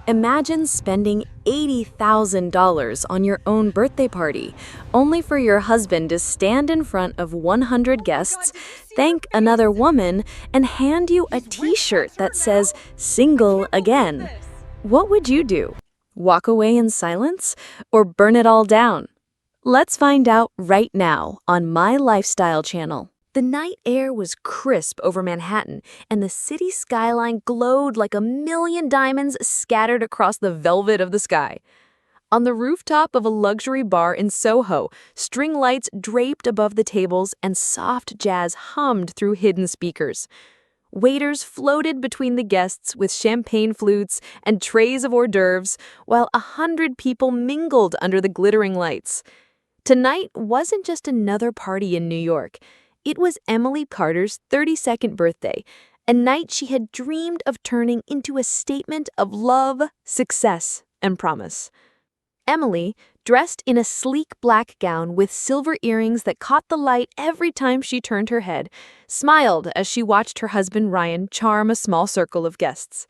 Imagine spending $80,000 on your own birthday party, only for your husband to stand in front of 100 guests, thank another woman, and hand you a t-shirt that says, "Single again." What would you do? Walk away in silence or burn it all down? Let's find out right now on MyLifeStyle channel. The night air was crisp over Manhattan, and the city skyline glowed like a million diamonds scattered across the velvet of the sky. On the rooftop of a luxury bar in Soho, string lights draped above the tables and soft jazz hummed through hidden speakers. Waiters floated between the guests with champagne flutes and trays of hors d'oeuvres, while 100 people mingled under the glittering lights. Tonight wasn't just another party in New York. It was Emily Carter's 32nd birthday, a night she had dreamed of turning into a statement of love, success, and promise. Emily, dressed in a sleek black gown with silver earrings that caught the light every time she turned her head, smiled as she watched her husband Ryan charm a small circle of guests.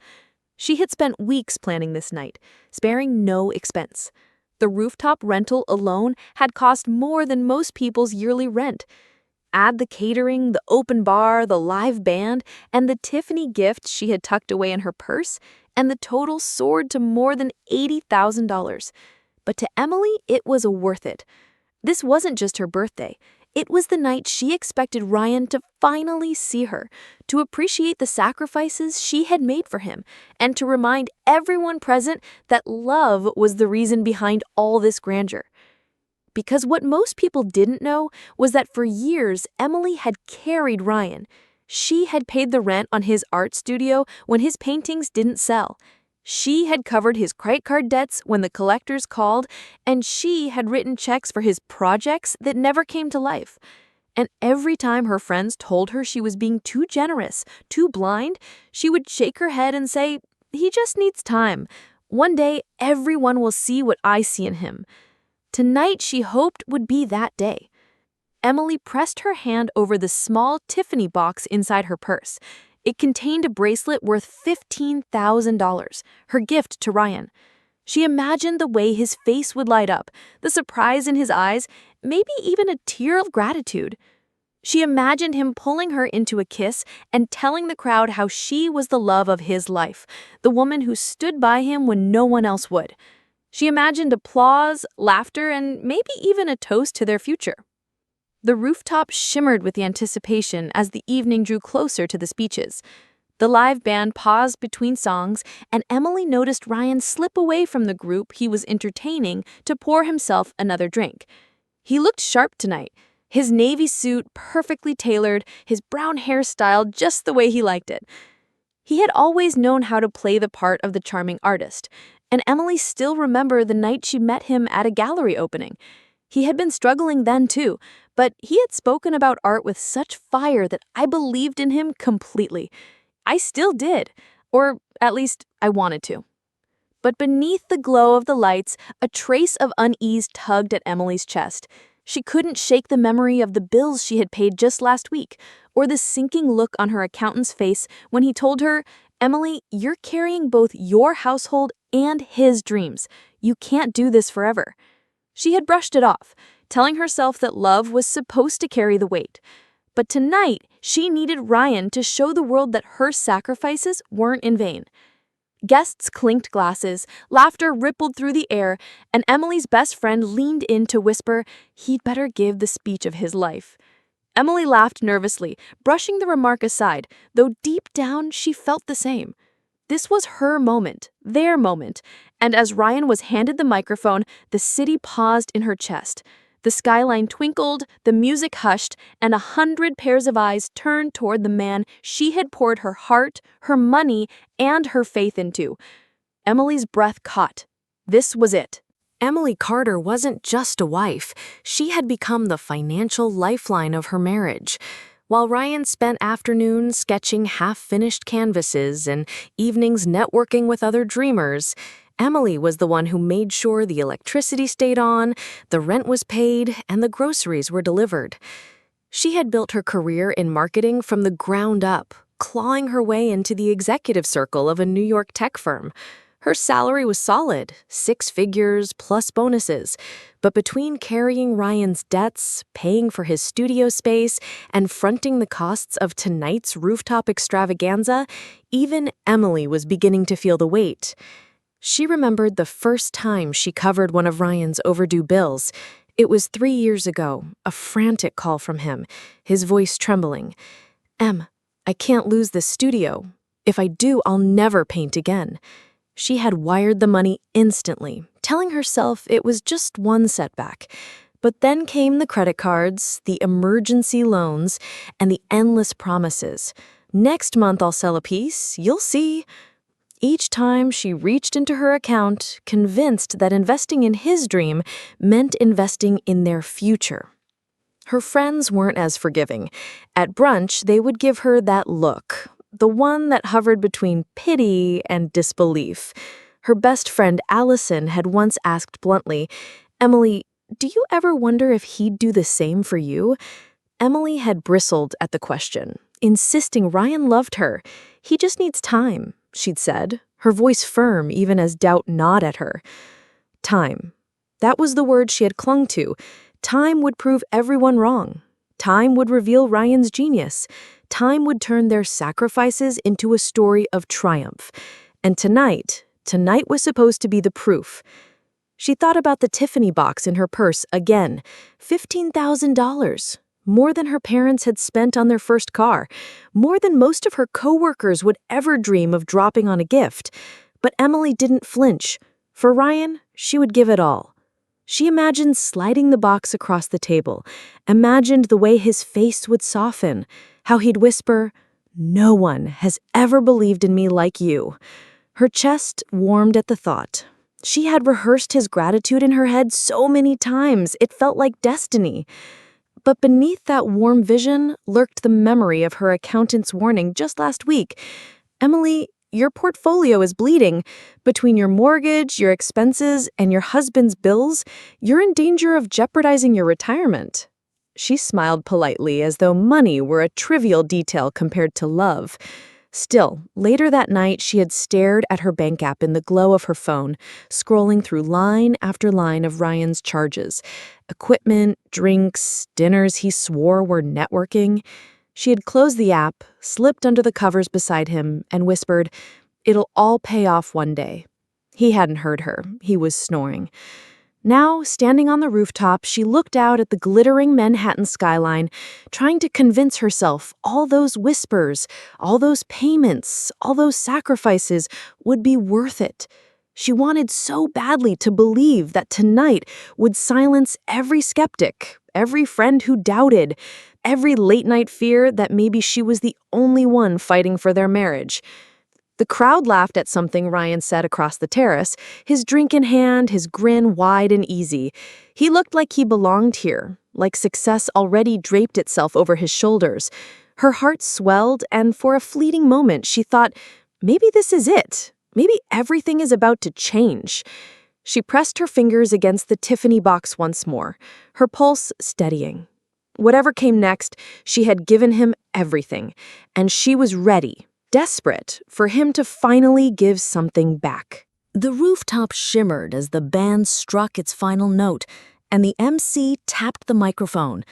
She had spent weeks planning this night, sparing no expense. The rooftop rental alone had cost more than most people's yearly rent. Add the catering, the open bar, the live band, and the Tiffany gift she had tucked away in her purse, and the total soared to more than $80,000. But to Emily, it was worth it. This wasn't just her birthday. It was the night she expected Ryan to finally see her, to appreciate the sacrifices she had made for him, and to remind everyone present that love was the reason behind all this grandeur. Because what most people didn't know was that for years, Emily had carried Ryan. She had paid the rent on his art studio when his paintings didn't sell. She had covered his credit card debts when the collectors called, and she had written checks for his projects that never came to life. And every time her friends told her she was being too generous, too blind, she would shake her head and say, "He just needs time. One day, everyone will see what I see in him." Tonight, she hoped would be that day. Emily pressed her hand over the small Tiffany box inside her purse. It contained a bracelet worth $15,000, her gift to Ryan. She imagined the way his face would light up, the surprise in his eyes, maybe even a tear of gratitude. She imagined him pulling her into a kiss and telling the crowd how she was the love of his life, the woman who stood by him when no one else would. She imagined applause, laughter, and maybe even a toast to their future. The rooftop shimmered with anticipation as the evening drew closer to the speeches. The live band paused between songs, and Emily noticed Ryan slip away from the group he was entertaining to pour himself another drink. He looked sharp tonight, his navy suit perfectly tailored, his brown hair styled just the way he liked it. He had always known how to play the part of the charming artist, and Emily still remembered the night she met him at a gallery opening. He had been struggling then too, but he had spoken about art with such fire that I believed in him completely. I still did, or at least I wanted to. But beneath the glow of the lights, a trace of unease tugged at Emily's chest. She couldn't shake the memory of the bills she had paid just last week, or the sinking look on her accountant's face when he told her, "Emily, you're carrying both your household and his dreams. You can't do this forever." She had brushed it off, telling herself that love was supposed to carry the weight. But tonight, she needed Ryan to show the world that her sacrifices weren't in vain. Guests clinked glasses, laughter rippled through the air, and Emily's best friend leaned in to whisper, he'd better give the speech of his life. Emily laughed nervously, brushing the remark aside, though deep down she felt the same. This was her moment, their moment, and as Ryan was handed the microphone, the city paused in her chest. The skyline twinkled, the music hushed, and 100 pairs of eyes turned toward the man she had poured her heart, her money, and her faith into. Emily's breath caught. This was it. Emily Carter wasn't just a wife. She had become the financial lifeline of her marriage. While Ryan spent afternoons sketching half-finished canvases and evenings networking with other dreamers, Emily was the one who made sure the electricity stayed on, the rent was paid, and the groceries were delivered. She had built her career in marketing from the ground up, clawing her way into the executive circle of a New York tech firm. Her salary was solid, 6 figures plus bonuses. But between carrying Ryan's debts, paying for his studio space, and fronting the costs of tonight's rooftop extravaganza, even Emily was beginning to feel the weight. She remembered the first time she covered one of Ryan's overdue bills. It was 3 years ago, a frantic call from him, his voice trembling. I can't lose this studio. If I do, I'll never paint again." She had wired the money instantly, telling herself it was just one setback. But then came the credit cards, the emergency loans, and the endless promises. "Next month I'll sell a piece, you'll see." Each time she reached into her account, convinced that investing in his dream meant investing in their future. Her friends weren't as forgiving. At brunch, they would give her that look, the one that hovered between pity and disbelief. Her best friend Allison had once asked bluntly, "Emily, do you ever wonder if he'd do the same for you?" Emily had bristled at the question, insisting Ryan loved her. "He just needs time," she'd said, her voice firm even as doubt gnawed at her. Time. That was the word she had clung to. Time would prove everyone wrong. Time would reveal Ryan's genius. Time would turn their sacrifices into a story of triumph. And tonight was supposed to be the proof. She thought about the Tiffany box in her purse again. $15,000. More than her parents had spent on their first car. More than most of her coworkers would ever dream of dropping on a gift. But Emily didn't flinch. For Ryan, she would give it all. She imagined sliding the box across the table, imagined the way his face would soften, how he'd whisper, "No one has ever believed in me like you." Her chest warmed at the thought. She had rehearsed his gratitude in her head so many times, it felt like destiny. But beneath that warm vision lurked the memory of her accountant's warning just last week. "Emily, your portfolio is bleeding. Between your mortgage, your expenses, and your husband's bills, you're in danger of jeopardizing your retirement." She smiled politely as though money were a trivial detail compared to love. Still, later that night she had stared at her bank app in the glow of her phone, scrolling through line after line of Ryan's charges. Equipment, drinks, dinners he swore were networking. She had closed the app, slipped under the covers beside him, and whispered, "It'll all pay off one day." He hadn't heard her. He was snoring. Now, standing on the rooftop, she looked out at the glittering Manhattan skyline, trying to convince herself all those whispers, all those payments, all those sacrifices would be worth it. She wanted so badly to believe that tonight would silence every skeptic, every friend who doubted, every late-night fear that maybe she was the only one fighting for their marriage. The crowd laughed at something Ryan said across the terrace, his drink in hand, his grin wide and easy. He looked like he belonged here, like success already draped itself over his shoulders. Her heart swelled, and for a fleeting moment she thought, maybe this is it. Maybe everything is about to change. She pressed her fingers against the Tiffany box once more, her pulse steadying. Whatever came next, she had given him everything, and she was ready. Desperate for him to finally give something back. The rooftop shimmered as the band struck its final note, and the MC tapped the microphone.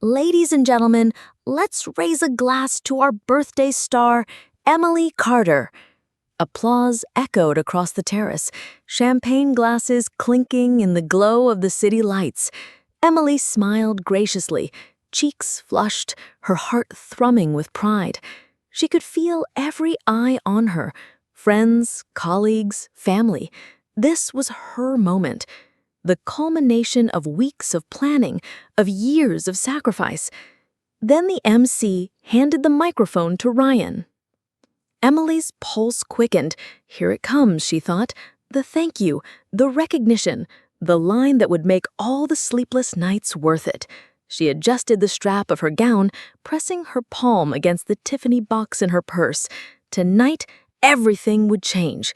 "Ladies and gentlemen, let's raise a glass to our birthday star, Emily Carter." Applause echoed across the terrace, champagne glasses clinking in the glow of the city lights. Emily smiled graciously, cheeks flushed, her heart thrumming with pride. She could feel every eye on her, friends, colleagues, family. This was her moment, the culmination of weeks of planning, of years of sacrifice. Then the MC handed the microphone to Ryan. Emily's pulse quickened. Here it comes, she thought. The thank you, the recognition, the line that would make all the sleepless nights worth it. She adjusted the strap of her gown, pressing her palm against the Tiffany box in her purse. Tonight, everything would change.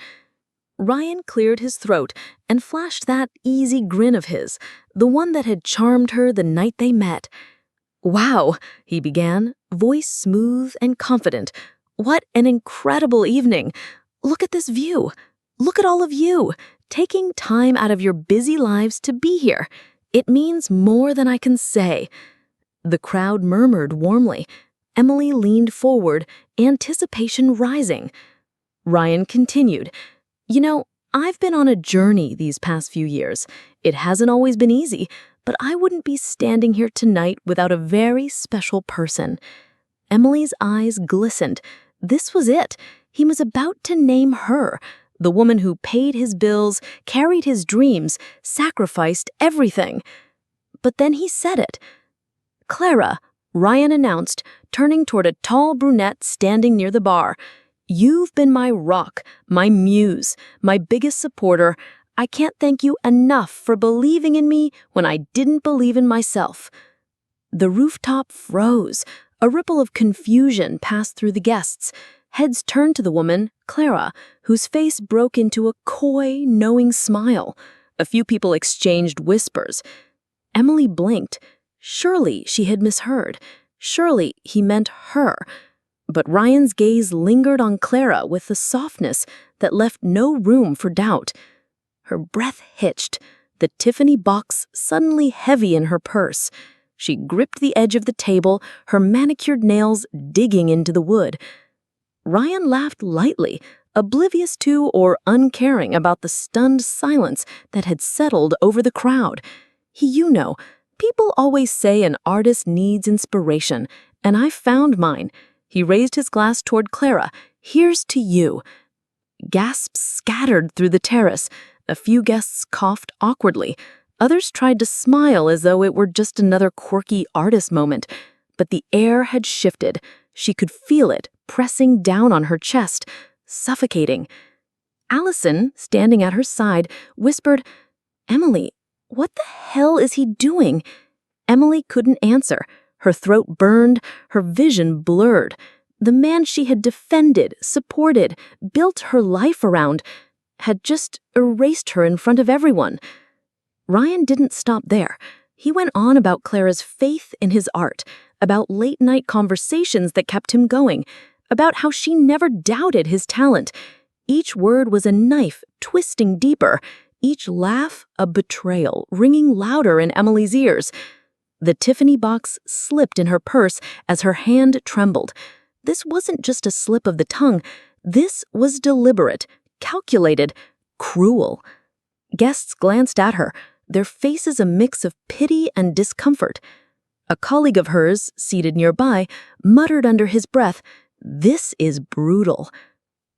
Ryan cleared his throat and flashed that easy grin of his, the one that had charmed her the night they met. "Wow," he began, voice smooth and confident. "What an incredible evening. Look at this view. Look at all of you, taking time out of your busy lives to be here. It means more than I can say." The crowd murmured warmly. Emily leaned forward, anticipation rising. Ryan continued, "You know, I've been on a journey these past few years. It hasn't always been easy, but I wouldn't be standing here tonight without a very special person." Emily's eyes glistened. This was it. He was about to name her, the woman who paid his bills, carried his dreams, sacrificed everything. But then he said it. "Clara," Ryan announced, turning toward a tall brunette standing near the bar. "You've been my rock, my muse, my biggest supporter. I can't thank you enough for believing in me when I didn't believe in myself." The rooftop froze. A ripple of confusion passed through the guests. Heads turned to the woman, Clara, whose face broke into a coy, knowing smile. A few people exchanged whispers. Emily blinked. Surely she had misheard. Surely he meant her. But Ryan's gaze lingered on Clara with a softness that left no room for doubt. Her breath hitched, the Tiffany box suddenly heavy in her purse. She gripped the edge of the table, her manicured nails digging into the wood. Ryan laughed lightly, oblivious to or uncaring about the stunned silence that had settled over the crowd. People always say an artist needs inspiration, and I found mine. He raised his glass toward Clara. "Here's to you." Gasps scattered through the terrace. A few guests coughed awkwardly. Others tried to smile as though it were just another quirky artist moment. But the air had shifted. She could feel it pressing down on her chest, suffocating. Allison, standing at her side, whispered, "Emily, what the hell is he doing?" Emily couldn't answer. Her throat burned, her vision blurred. The man she had defended, supported, built her life around, had just erased her in front of everyone. Ryan didn't stop there. He went on about Clara's faith in his art, about late-night conversations that kept him going, about how she never doubted his talent. Each word was a knife twisting deeper, each laugh a betrayal ringing louder in Emily's ears. The Tiffany box slipped in her purse as her hand trembled. This wasn't just a slip of the tongue. This was deliberate, calculated, cruel. Guests glanced at her, their faces a mix of pity and discomfort. A colleague of hers, seated nearby, muttered under his breath, "This is brutal."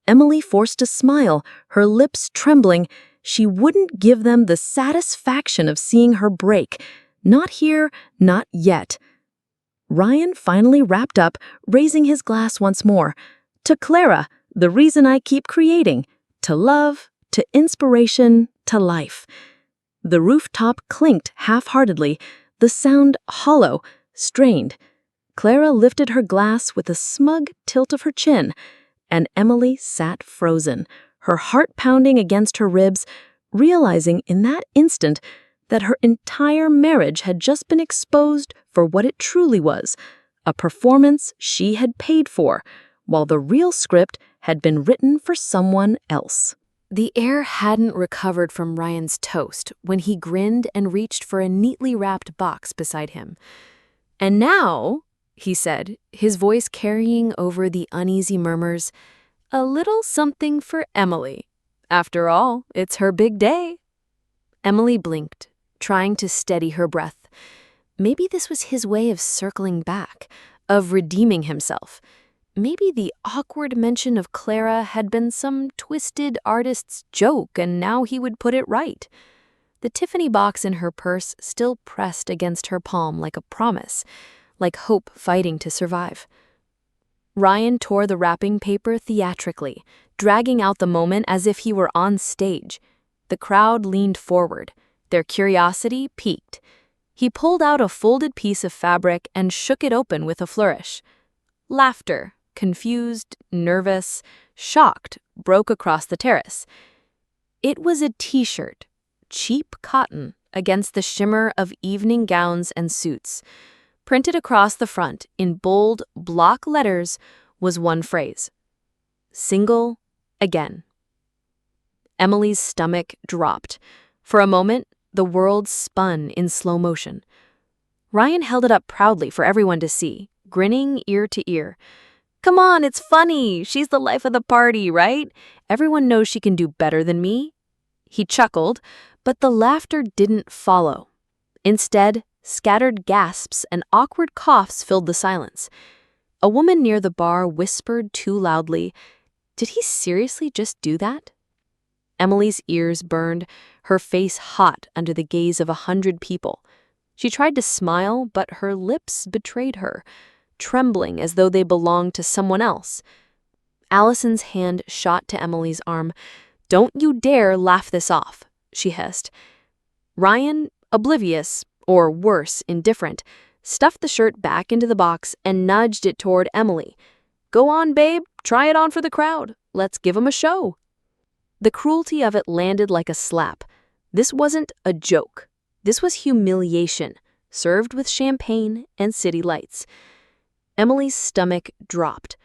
Emily forced a smile, her lips trembling. She wouldn't give them the satisfaction of seeing her break. Not here, not yet. Ryan finally wrapped up, raising his glass once more. "To Clara, the reason I keep creating. To love, to inspiration, to life." The rooftop clinked half-heartedly, the sound hollow, strained. Clara lifted her glass with a smug tilt of her chin, and Emily sat frozen, her heart pounding against her ribs, realizing in that instant that her entire marriage had just been exposed for what it truly was, a performance she had paid for, while the real script had been written for someone else. The air hadn't recovered from Ryan's toast when he grinned and reached for a neatly wrapped box beside him. "And now," he said, his voice carrying over the uneasy murmurs, "a little something for Emily. After all, it's her big day." Emily blinked, trying to steady her breath. Maybe this was his way of circling back, of redeeming himself. Maybe the awkward mention of Clara had been some twisted artist's joke and now he would put it right. The Tiffany box in her purse still pressed against her palm like a promise, like hope fighting to survive. Ryan tore the wrapping paper theatrically, dragging out the moment as if he were on stage. The crowd leaned forward, their curiosity piqued. He pulled out a folded piece of fabric and shook it open with a flourish. Laughter, confused, nervous, shocked, broke across the terrace. It was a t-shirt, cheap cotton, against the shimmer of evening gowns and suits. Printed across the front in bold, block letters was one phrase: "Single again." Emily's stomach dropped. For a moment, the world spun in slow motion. Ryan held it up proudly for everyone to see, grinning ear to ear. "Come on, it's funny. She's the life of the party, right? Everyone knows she can do better than me." He chuckled, but the laughter didn't follow. Instead, scattered gasps and awkward coughs filled the silence. A woman near the bar whispered too loudly, "Did he seriously just do that?" Emily's ears burned, her face hot under the gaze of 100 people. She tried to smile, but her lips betrayed her, trembling as though they belonged to someone else. Allison's hand shot to Emily's arm. "Don't you dare laugh this off," she hissed. Ryan, oblivious, or worse, indifferent, stuffed the shirt back into the box and nudged it toward Emily. "Go on, babe, try it on for the crowd. Let's give 'em a show." The cruelty of it landed like a slap. This wasn't a joke. This was humiliation, served with champagne and city lights. Emily's stomach dropped,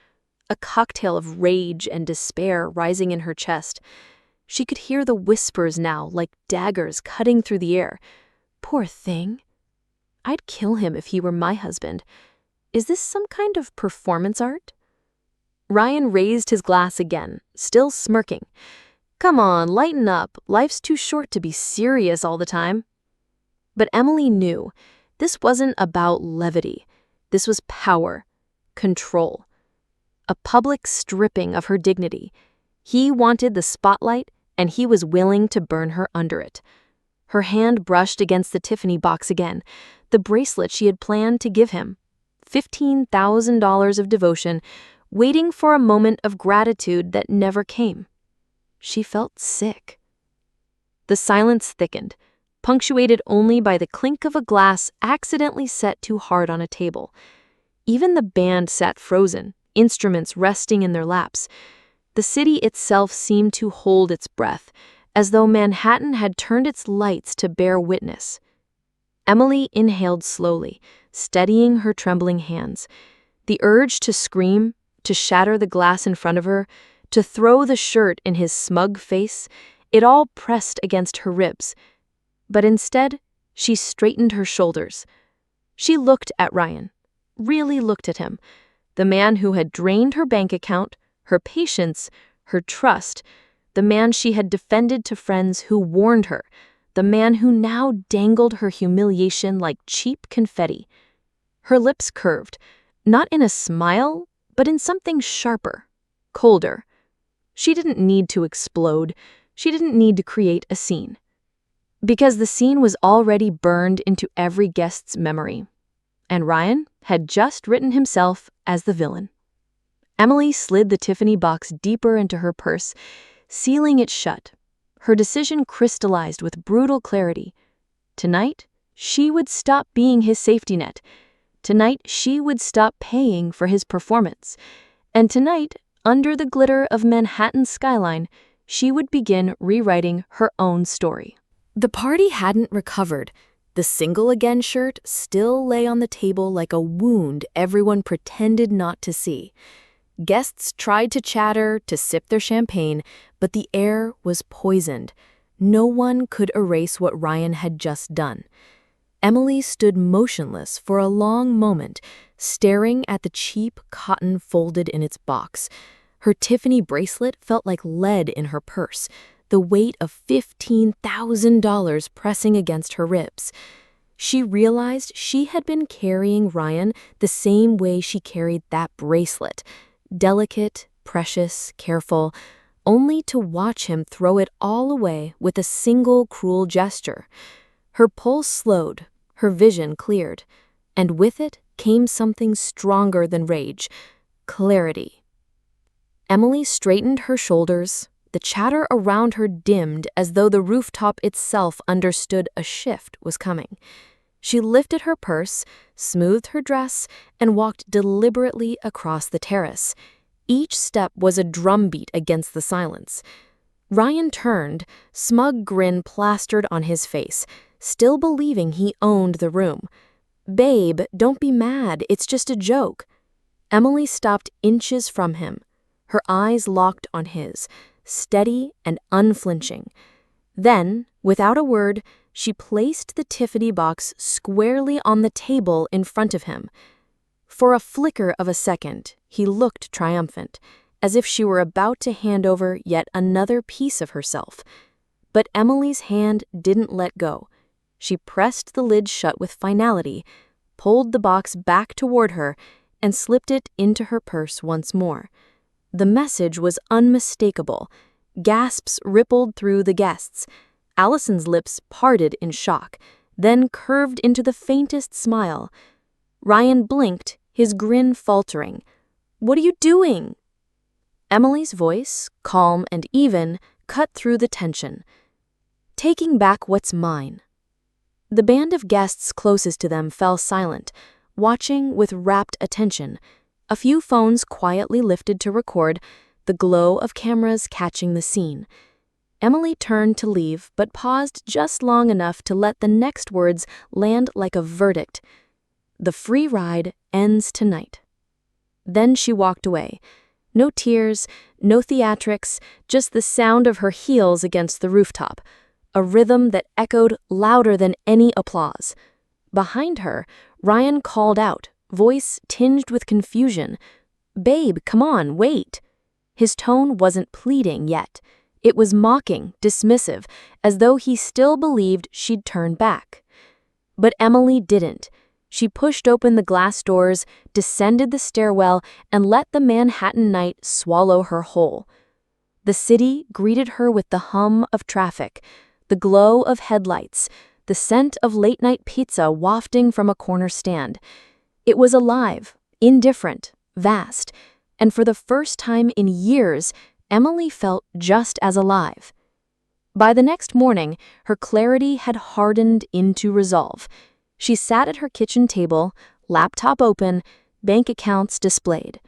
a cocktail of rage and despair rising in her chest. She could hear the whispers now, like daggers cutting through the air. "Poor thing. I'd kill him if he were my husband. Is this some kind of performance art?" Ryan raised his glass again, still smirking. "Come on, lighten up. Life's too short to be serious all the time." But Emily knew this wasn't about levity. This was power, control, a public stripping of her dignity. He wanted the spotlight, and he was willing to burn her under it. Her hand brushed against the Tiffany box again, the bracelet she had planned to give him. $15,000 of devotion, waiting for a moment of gratitude that never came. She felt sick. The silence thickened, punctuated only by the clink of a glass accidentally set too hard on a table. Even the band sat frozen, instruments resting in their laps. The city itself seemed to hold its breath, as though Manhattan had turned its lights to bear witness. Emily inhaled slowly, steadying her trembling hands. The urge to scream, to shatter the glass in front of her, to throw the shirt in his smug face, it all pressed against her ribs. But instead, she straightened her shoulders. She looked at Ryan, really looked at him, the man who had drained her bank account, her patience, her trust, the man she had defended to friends who warned her, the man who now dangled her humiliation like cheap confetti. Her lips curved, not in a smile, but in something sharper, colder. She didn't need to explode. She didn't need to create a scene. Because the scene was already burned into every guest's memory. And Ryan had just written himself as the villain. Emily slid the Tiffany box deeper into her purse, sealing it shut. Her decision crystallized with brutal clarity. Tonight, she would stop being his safety net. Tonight, she would stop paying for his performance. And tonight, under the glitter of Manhattan's skyline, she would begin rewriting her own story. The party hadn't recovered. The Single Again shirt still lay on the table like a wound everyone pretended not to see. Guests tried to chatter, to sip their champagne, but the air was poisoned. No one could erase what Ryan had just done. Emily stood motionless for a long moment, staring at the cheap cotton folded in its box. Her Tiffany bracelet felt like lead in her purse, the weight of $15,000 pressing against her ribs. She realized she had been carrying Ryan the same way she carried that bracelet, delicate, precious, careful, only to watch him throw it all away with a single cruel gesture. Her pulse slowed, her vision cleared, and with it came something stronger than rage, clarity. Emily straightened her shoulders. The chatter around her dimmed as though the rooftop itself understood a shift was coming. She lifted her purse, smoothed her dress, and walked deliberately across the terrace. Each step was a drumbeat against the silence. Ryan turned, smug grin plastered on his face, still believing he owned the room. "Babe, don't be mad, it's just a joke." Emily stopped inches from him. Her eyes locked on his, steady and unflinching. Then, without a word, she placed the Tiffany box squarely on the table in front of him. For a flicker of a second, he looked triumphant, as if she were about to hand over yet another piece of herself. But Emily's hand didn't let go. She pressed the lid shut with finality, pulled the box back toward her, and slipped it into her purse once more. The message was unmistakable. Gasps rippled through the guests. Allison's lips parted in shock, then curved into the faintest smile. Ryan blinked, his grin faltering. "What are you doing?" Emily's voice, calm and even, cut through the tension. "Taking back what's mine." The band of guests closest to them fell silent, watching with rapt attention. A few phones quietly lifted to record, the glow of cameras catching the scene. Emily turned to leave, but paused just long enough to let the next words land like a verdict. "The free ride ends tonight." Then she walked away. No tears, no theatrics, just the sound of her heels against the rooftop, a rhythm that echoed louder than any applause. Behind her, Ryan called out, voice tinged with confusion, "Babe, come on, wait." His tone wasn't pleading yet. It was mocking, dismissive, as though he still believed she'd turn back. But Emily didn't. She pushed open the glass doors, descended the stairwell, and let the Manhattan night swallow her whole. The city greeted her with the hum of traffic, the glow of headlights, the scent of late-night pizza wafting from a corner stand. It was alive, indifferent, vast, and for the first time in years, Emily felt just as alive. By the next morning, her clarity had hardened into resolve. She sat at her kitchen table, laptop open, bank accounts displayed.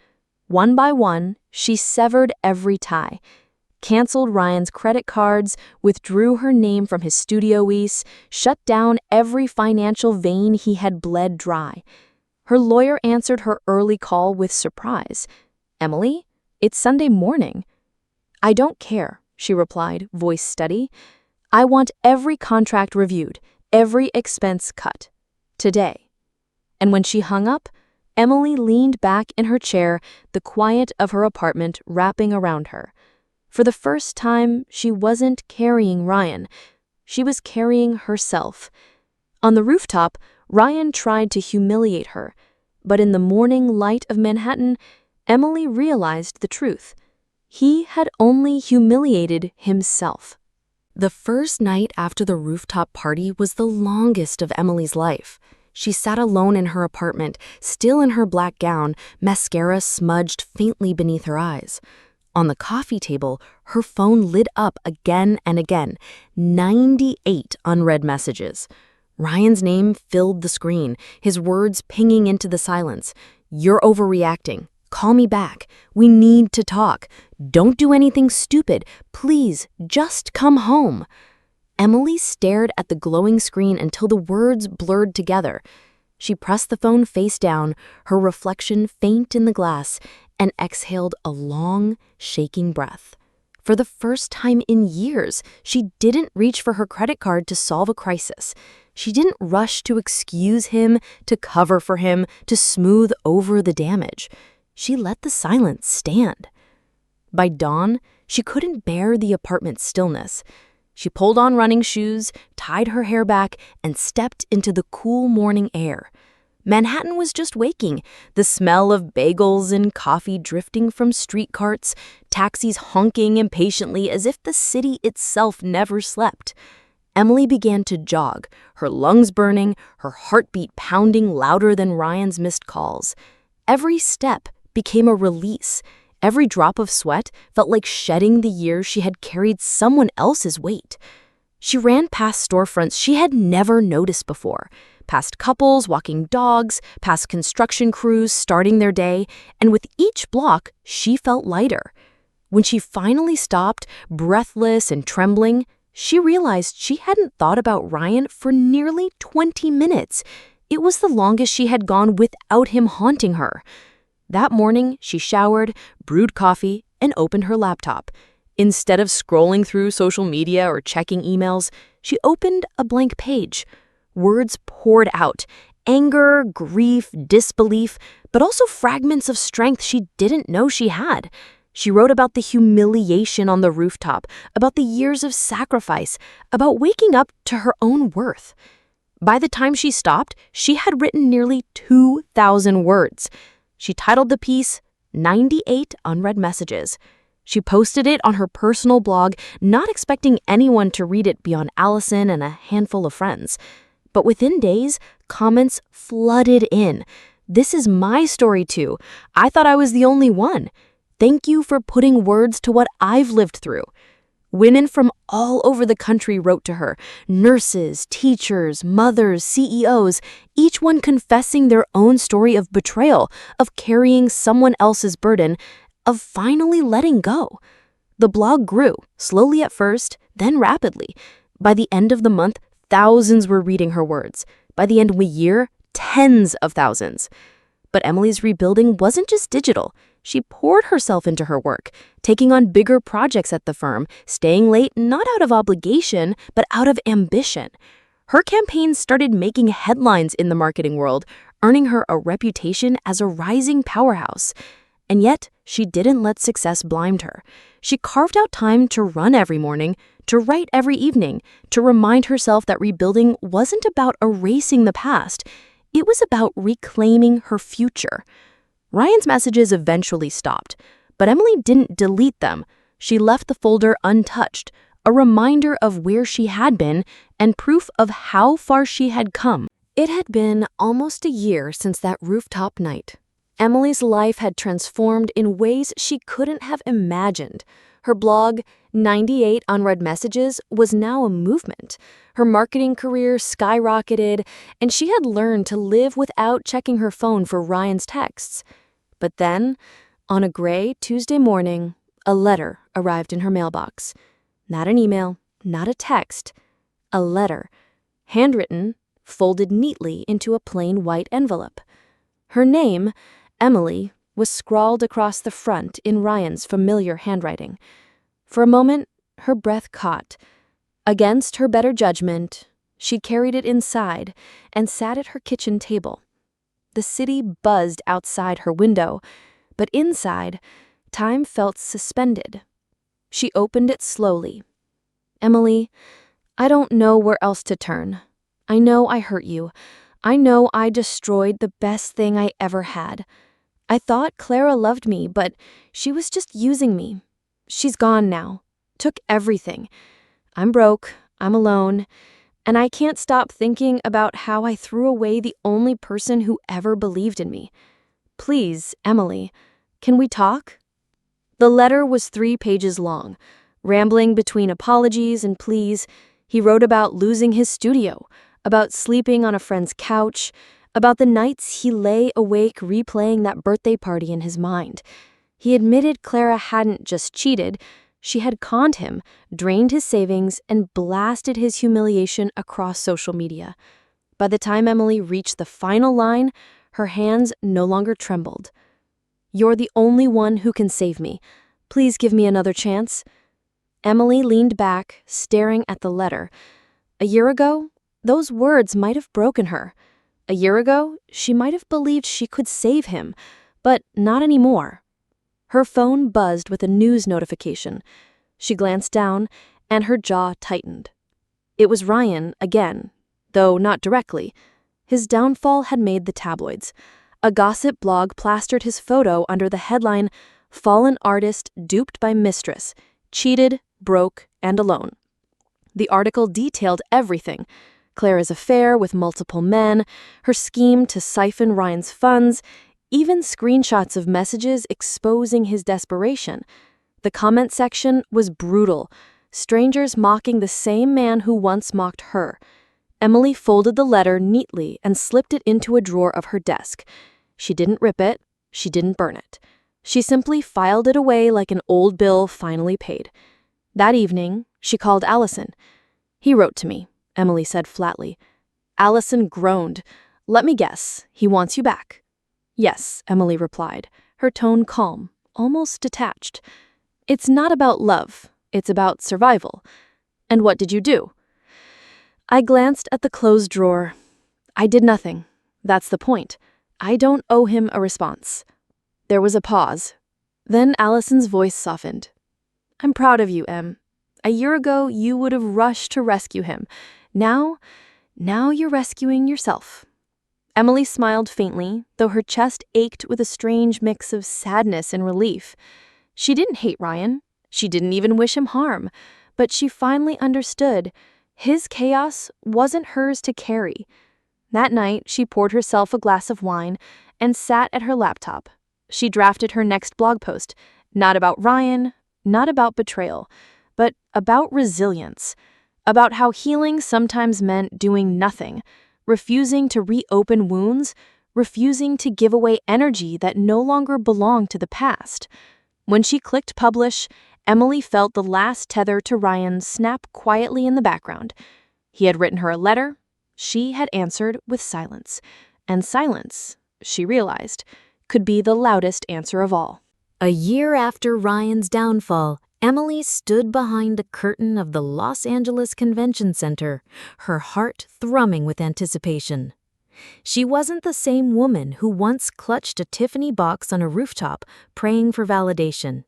One by one, she severed every tie, canceled Ryan's credit cards, withdrew her name from his studio lease, shut down every financial vein he had bled dry. Her lawyer answered her early call with surprise. "Emily, it's Sunday morning." "I don't care," she replied, voice steady. "I want every contract reviewed, every expense cut. Today." And when she hung up, Emily leaned back in her chair, the quiet of her apartment wrapping around her. For the first time, she wasn't carrying Ryan. She was carrying herself. On the rooftop, Ryan tried to humiliate her, but in the morning light of Manhattan, Emily realized the truth. He had only humiliated himself. The first night after the rooftop party was the longest of Emily's life. She sat alone in her apartment, still in her black gown, mascara smudged faintly beneath her eyes. On the coffee table, her phone lit up again and again, 98 unread messages. Ryan's name filled the screen, his words pinging into the silence. "You're overreacting. Call me back. We need to talk. Don't do anything stupid. Please, just come home." Emily stared at the glowing screen until the words blurred together. She pressed the phone face down, her reflection faint in the glass, and exhaled a long, shaking breath. For the first time in years, she didn't reach for her credit card to solve a crisis. She didn't rush to excuse him, to cover for him, to smooth over the damage. She let the silence stand. By dawn, she couldn't bear the apartment's stillness. She pulled on running shoes, tied her hair back, and stepped into the cool morning air. Manhattan was just waking, the smell of bagels and coffee drifting from street carts, taxis honking impatiently as if the city itself never slept. Emily began to jog, her lungs burning, her heartbeat pounding louder than Ryan's missed calls. Every step became a release. Every drop of sweat felt like shedding the years she had carried someone else's weight. She ran past storefronts she had never noticed before, past couples walking dogs, past construction crews starting their day, and with each block, she felt lighter. When she finally stopped, breathless and trembling, she realized she hadn't thought about Ryan for nearly 20 minutes. It was the longest she had gone without him haunting her. That morning, she showered, brewed coffee, and opened her laptop. Instead of scrolling through social media or checking emails, she opened a blank page. Words poured out, anger, grief, disbelief, but also fragments of strength she didn't know she had. She wrote about the humiliation on the rooftop, about the years of sacrifice, about waking up to her own worth. By the time she stopped, she had written nearly 2,000 words. She titled the piece, 98 Unread Messages. She posted it on her personal blog, not expecting anyone to read it beyond Allison and a handful of friends. But within days, comments flooded in. "This is my story too. I thought I was the only one. Thank you for putting words to what I've lived through." Women from all over the country wrote to her, nurses, teachers, mothers, CEOs, each one confessing their own story of betrayal, of carrying someone else's burden, of finally letting go. The blog grew, slowly at first, then rapidly. By the end of the month, thousands were reading her words. By the end of the year, tens of thousands. But Emily's rebuilding wasn't just digital. She poured herself into her work, taking on bigger projects at the firm, staying late not out of obligation, but out of ambition. Her campaigns started making headlines in the marketing world, earning her a reputation as a rising powerhouse. And yet, she didn't let success blind her. She carved out time to run every morning, to write every evening, to remind herself that rebuilding wasn't about erasing the past. It was about reclaiming her future. Ryan's messages eventually stopped, but Emily didn't delete them. She left the folder untouched, a reminder of where she had been and proof of how far she had come. It had been almost a year since that rooftop night. Emily's life had transformed in ways she couldn't have imagined. Her blog, 98 Unread Messages, was now a movement. Her marketing career skyrocketed, and she had learned to live without checking her phone for Ryan's texts. But then, on a gray Tuesday morning, a letter arrived in her mailbox. Not an email, not a text, a letter, handwritten, folded neatly into a plain white envelope. Her name, Emily, was scrawled across the front in Ryan's familiar handwriting. For a moment, her breath caught. Against her better judgment, she carried it inside and sat at her kitchen table. The city buzzed outside her window, but inside, time felt suspended. She opened it slowly. "Emily, I don't know where else to turn. I know I hurt you. I know I destroyed the best thing I ever had. I thought Clara loved me, but she was just using me. She's gone now. Took everything. I'm broke. I'm alone. And I can't stop thinking about how I threw away the only person who ever believed in me. Please, Emily, can we talk?" The letter was 3 pages long. Rambling between apologies and pleas, he wrote about losing his studio, about sleeping on a friend's couch, about the nights he lay awake replaying that birthday party in his mind. He admitted Clara hadn't just cheated, she had conned him, drained his savings, and blasted his humiliation across social media. By the time Emily reached the final line, her hands no longer trembled. "You're the only one who can save me. Please give me another chance." Emily leaned back, staring at the letter. A year ago, those words might have broken her. A year ago, she might have believed she could save him, but not anymore. Her phone buzzed with a news notification. She glanced down, and her jaw tightened. It was Ryan again, though not directly. His downfall had made the tabloids. A gossip blog plastered his photo under the headline, "Fallen Artist Duped by Mistress, Cheated, Broke, and Alone." The article detailed everything. Clara's affair with multiple men, her scheme to siphon Ryan's funds, even screenshots of messages exposing his desperation. The comment section was brutal, strangers mocking the same man who once mocked her. Emily folded the letter neatly and slipped it into a drawer of her desk. She didn't rip it, she didn't burn it. She simply filed it away like an old bill finally paid. That evening, she called Allison. "He wrote to me," Emily said flatly. Allison groaned. "Let me guess, he wants you back." "Yes," Emily replied, her tone calm, almost detached. It's not about love, it's about survival. And what did you do? I glanced at the closed drawer. I did nothing. That's the point. I don't owe him a response. There was a pause. Then Allison's voice softened. I'm proud of you, Em. A year ago, you would have rushed to rescue him. Now you're rescuing yourself. Emily smiled faintly, though her chest ached with a strange mix of sadness and relief. She didn't hate Ryan. She didn't even wish him harm. But she finally understood. His chaos wasn't hers to carry. That night, she poured herself a glass of wine and sat at her laptop. She drafted her next blog post, not about Ryan, not about betrayal, but about resilience, about how healing sometimes meant doing nothing, refusing to reopen wounds, refusing to give away energy that no longer belonged to the past. When she clicked publish, Emily felt the last tether to Ryan snap quietly in the background. He had written her a letter. She had answered with silence. And silence, she realized, could be the loudest answer of all. A year after Ryan's downfall, Emily stood behind the curtain of the Los Angeles Convention Center, her heart thrumming with anticipation. She wasn't the same woman who once clutched a Tiffany box on a rooftop, praying for validation.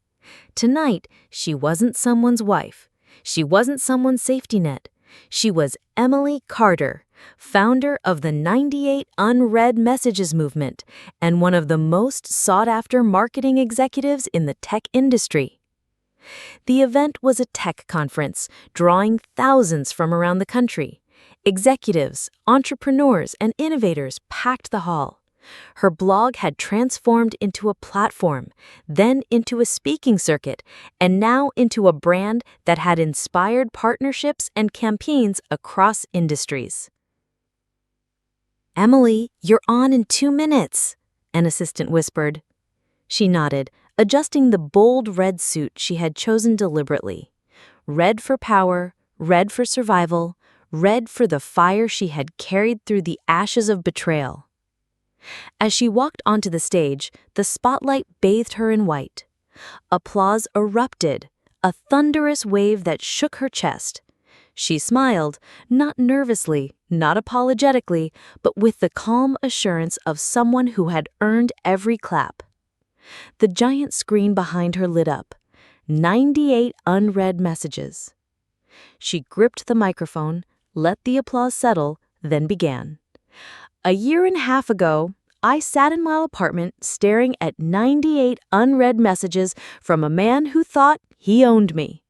Tonight, she wasn't someone's wife. She wasn't someone's safety net. She was Emily Carter, founder of the 98 Unread Messages movement and one of the most sought-after marketing executives in the tech industry. The event was a tech conference, drawing thousands from around the country. Executives, entrepreneurs, and innovators packed the hall. Her blog had transformed into a platform, then into a speaking circuit, and now into a brand that had inspired partnerships and campaigns across industries. "Emily, you're on in 2 minutes," an assistant whispered. She nodded, adjusting the bold red suit she had chosen deliberately. Red for power, red for survival, red for the fire she had carried through the ashes of betrayal. As she walked onto the stage, the spotlight bathed her in white. Applause erupted, a thunderous wave that shook her chest. She smiled, not nervously, not apologetically, but with the calm assurance of someone who had earned every clap. The giant screen behind her lit up. 98 unread messages. She gripped the microphone, let the applause settle, then began. "A year and a half ago, I sat in my apartment staring at 98 unread messages from a man who thought he owned me.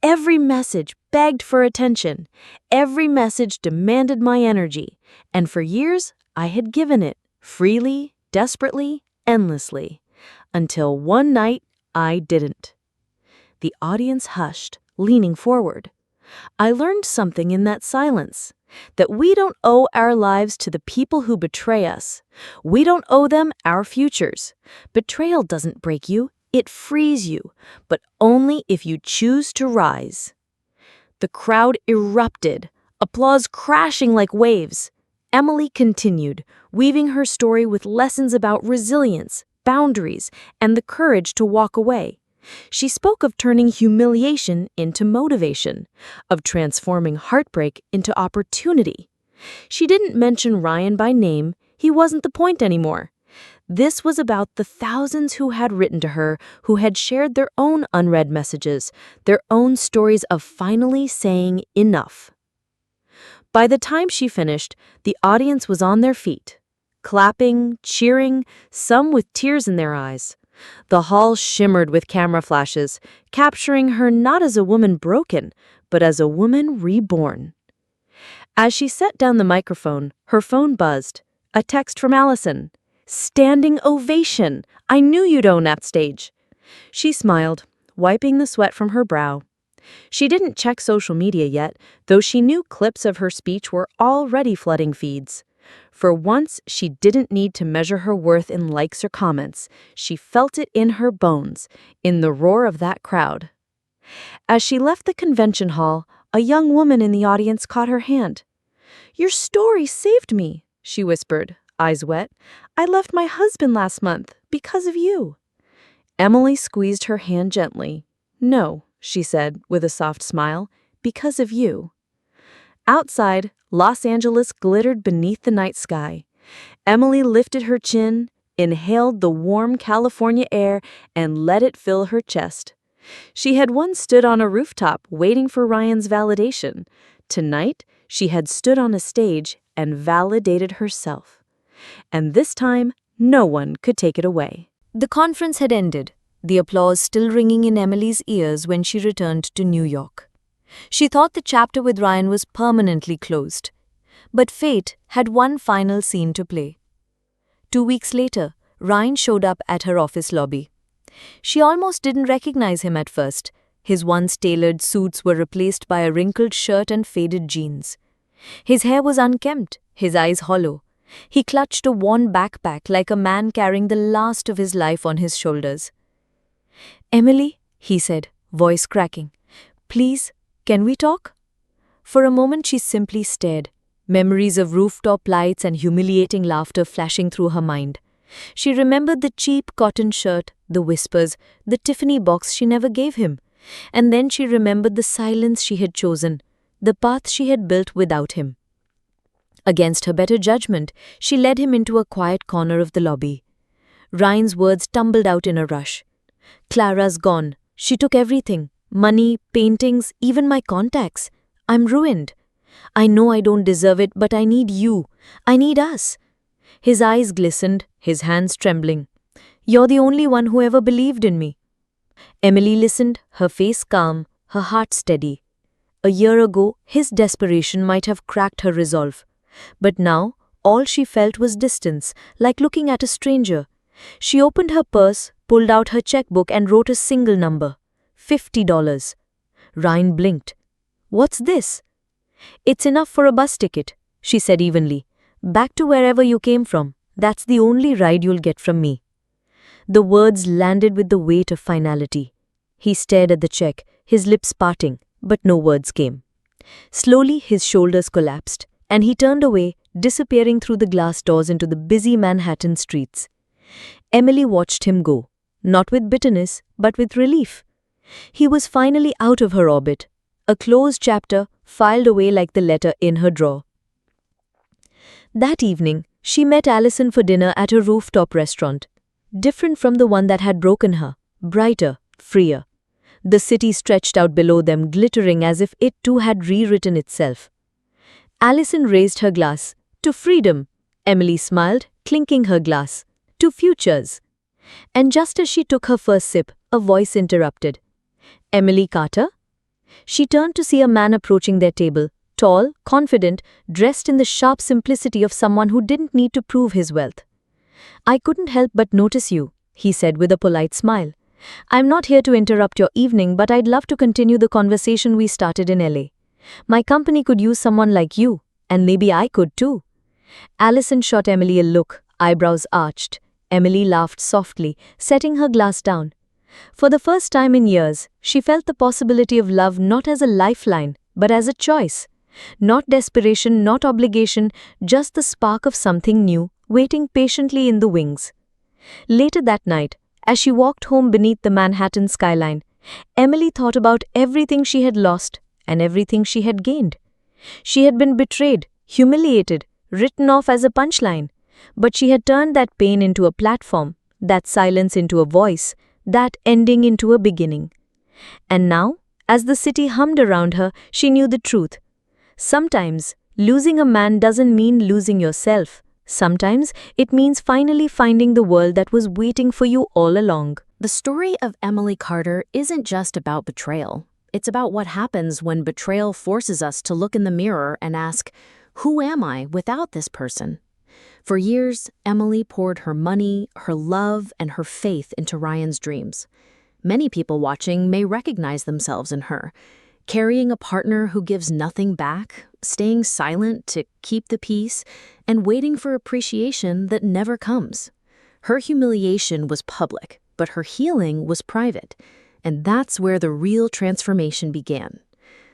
Every message begged for attention. Every message demanded my energy. And for years, I had given it, freely, desperately, endlessly. Until one night, I didn't." The audience hushed, leaning forward. I learned something in that silence. That we don't owe our lives to the people who betray us. We don't owe them our futures. Betrayal doesn't break you, it frees you, but only if you choose to rise. The crowd erupted, applause crashing like waves. Emily continued, weaving her story with lessons about resilience, boundaries, and the courage to walk away. She spoke of turning humiliation into motivation, of transforming heartbreak into opportunity. She didn't mention Ryan by name, he wasn't the point anymore. This was about the thousands who had written to her, who had shared their own unread messages, their own stories of finally saying enough. By the time she finished, the audience was on their feet, clapping, cheering, some with tears in their eyes. The hall shimmered with camera flashes, capturing her not as a woman broken, but as a woman reborn. As she set down the microphone, her phone buzzed. A text from Allison. "Standing ovation! I knew you'd own that stage." She smiled, wiping the sweat from her brow. She didn't check social media yet, though she knew clips of her speech were already flooding feeds. For once, she didn't need to measure her worth in likes or comments. She felt it in her bones, in the roar of that crowd. As she left the convention hall, a young woman in the audience caught her hand. "Your story saved me," she whispered, eyes wet. "I left my husband last month because of you." Emily squeezed her hand gently. "No," she said with a soft smile, "because of you." Outside, Los Angeles glittered beneath the night sky. Emily lifted her chin, inhaled the warm California air, and let it fill her chest. She had once stood on a rooftop waiting for Ryan's validation. Tonight, she had stood on a stage and validated herself. And this time, no one could take it away. The conference had ended, the applause still ringing in Emily's ears when she returned to New York. She thought the chapter with Ryan was permanently closed. But fate had one final scene to play. 2 weeks later, Ryan showed up at her office lobby. She almost didn't recognize him at first. His once tailored suits were replaced by a wrinkled shirt and faded jeans. His hair was unkempt, his eyes hollow. He clutched a worn backpack like a man carrying the last of his life on his shoulders. "Emily," he said, voice cracking, "please, can we talk?" For a moment she simply stared, memories of rooftop lights and humiliating laughter flashing through her mind. She remembered the cheap cotton shirt, the whispers, the Tiffany box she never gave him. And then she remembered the silence she had chosen, the path she had built without him. Against her better judgment, she led him into a quiet corner of the lobby. Ryan's words tumbled out in a rush. "Clara's gone. She took everything. Money, paintings, even my contacts. I'm ruined. I know I don't deserve it, but I need you. I need us." His eyes glistened, his hands trembling. "You're the only one who ever believed in me." Emily listened, her face calm, her heart steady. A year ago, his desperation might have cracked her resolve. But now, all she felt was distance, like looking at a stranger. She opened her purse, pulled out her checkbook and wrote a single number. $50. Ryan blinked. "What's this?" "It's enough for a bus ticket," she said evenly. "Back to wherever you came from. That's the only ride you'll get from me." The words landed with the weight of finality. He stared at the check, his lips parting, but no words came. Slowly his shoulders collapsed, and he turned away, disappearing through the glass doors into the busy Manhattan streets. Emily watched him go, not with bitterness, but with relief. He was finally out of her orbit, a closed chapter filed away like the letter in her drawer. That evening, she met Allison for dinner at a rooftop restaurant. Different from the one that had broken her, brighter, freer. The city stretched out below them, glittering as if it too had rewritten itself. Allison raised her glass. "To freedom." Emily smiled, clinking her glass. "To futures." And just as she took her first sip, a voice interrupted. "Emily Carter?" She turned to see a man approaching their table, tall, confident, dressed in the sharp simplicity of someone who didn't need to prove his wealth. "I couldn't help but notice you," he said with a polite smile. "I'm not here to interrupt your evening, but I'd love to continue the conversation we started in LA. My company could use someone like you, and maybe I could too." Allison shot Emily a look, eyebrows arched. Emily laughed softly, setting her glass down. For the first time in years, she felt the possibility of love not as a lifeline, but as a choice. Not desperation, not obligation, just the spark of something new, waiting patiently in the wings. Later that night, as she walked home beneath the Manhattan skyline, Emily thought about everything she had lost and everything she had gained. She had been betrayed, humiliated, written off as a punchline, but she had turned that pain into a platform, that silence into a voice, that ending into a beginning. And now, as the city hummed around her, she knew the truth. Sometimes, losing a man doesn't mean losing yourself. Sometimes, it means finally finding the world that was waiting for you all along. The story of Emily Carter isn't just about betrayal. It's about what happens when betrayal forces us to look in the mirror and ask, who am I without this person? For years, Emily poured her money, her love, and her faith into Ryan's dreams. Many people watching may recognize themselves in her, carrying a partner who gives nothing back, staying silent to keep the peace, and waiting for appreciation that never comes. Her humiliation was public, but her healing was private, and that's where the real transformation began.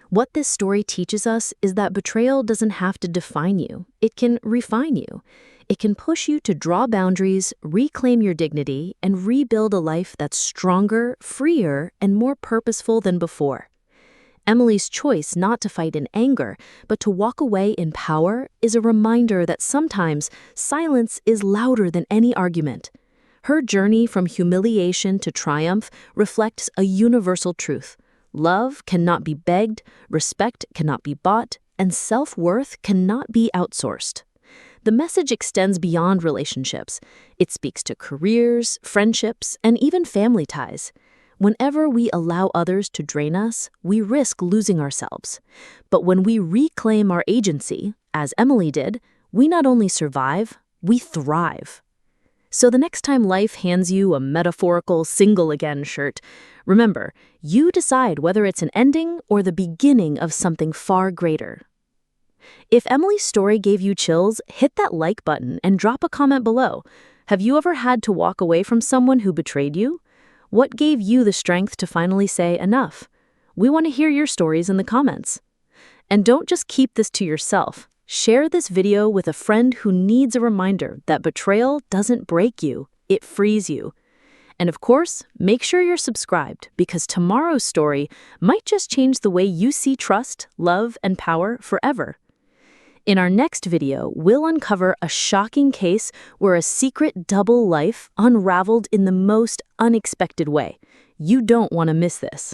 What this story teaches us is that betrayal doesn't have to define you. It can refine you. It can push you to draw boundaries, reclaim your dignity, and rebuild a life that's stronger, freer, and more purposeful than before. Emily's choice not to fight in anger, but to walk away in power, is a reminder that sometimes silence is louder than any argument. Her journey from humiliation to triumph reflects a universal truth. Love cannot be begged, respect cannot be bought, and self-worth cannot be outsourced. The message extends beyond relationships. It speaks to careers, friendships, and even family ties. Whenever we allow others to drain us, we risk losing ourselves. But when we reclaim our agency, as Emily did, we not only survive, we thrive. So the next time life hands you a metaphorical single again shirt, remember, you decide whether it's an ending or the beginning of something far greater. If Emily's story gave you chills, hit that like button and drop a comment below. Have you ever had to walk away from someone who betrayed you? What gave you the strength to finally say enough? We want to hear your stories in the comments. And don't just keep this to yourself. Share this video with a friend who needs a reminder that betrayal doesn't break you, it frees you. And of course, make sure you're subscribed because tomorrow's story might just change the way you see trust, love, and power forever. In our next video, we'll uncover a shocking case where a secret double life unraveled in the most unexpected way. You don't want to miss this.